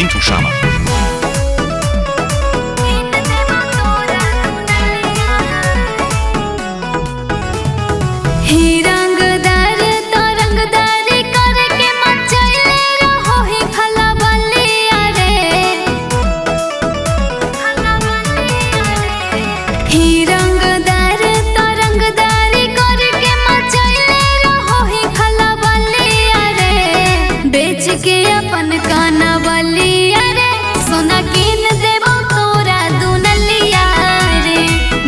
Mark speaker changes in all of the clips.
Speaker 1: Mintu Sharma.
Speaker 2: के अपन काना बलिया रे सोना कीन देबो तोरा दुनलिया रे।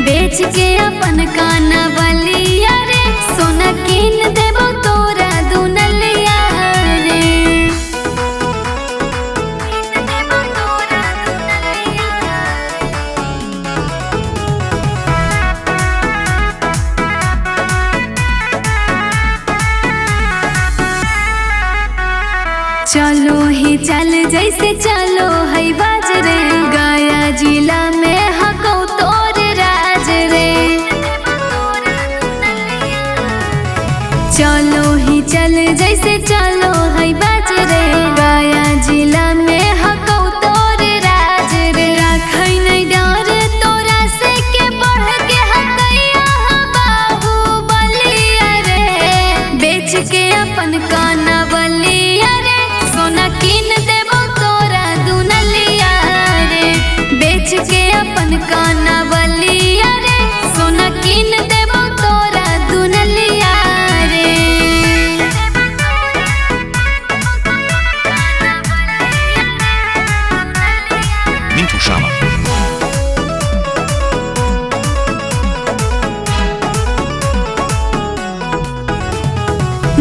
Speaker 2: बेच के अपन काना बलिया रे सोना कीन देबो तोरा दुनलिया रे। चलो ही चल जैसे चलो है बाज रे, गया जिला में हको तोर राज रे। चलो ही चल जैसे चलो है बाज रे, गया जिला में हको तोर राज रे। राखै नहीं डर तोरा से के बढ़ के हकैया बाबू बलिया रे। बेच के अपन काना बलिया रे सोना कीन देबो तोरा दुनलिया रे। बेच के अपन काना बलिया रे सोना कीन देबो तोरा दुनलिया रे।
Speaker 1: Mintu Sharma.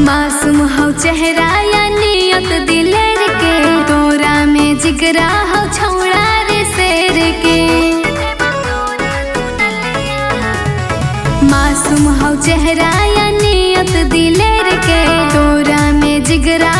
Speaker 2: मासूम हौ चेहरा या नियत दिलेर के, तोरा में जिगरा हौ छौड़ा रे शेर के। मासूम हौ चेहरा या नियत दिलेर के, तोरा में जिगरा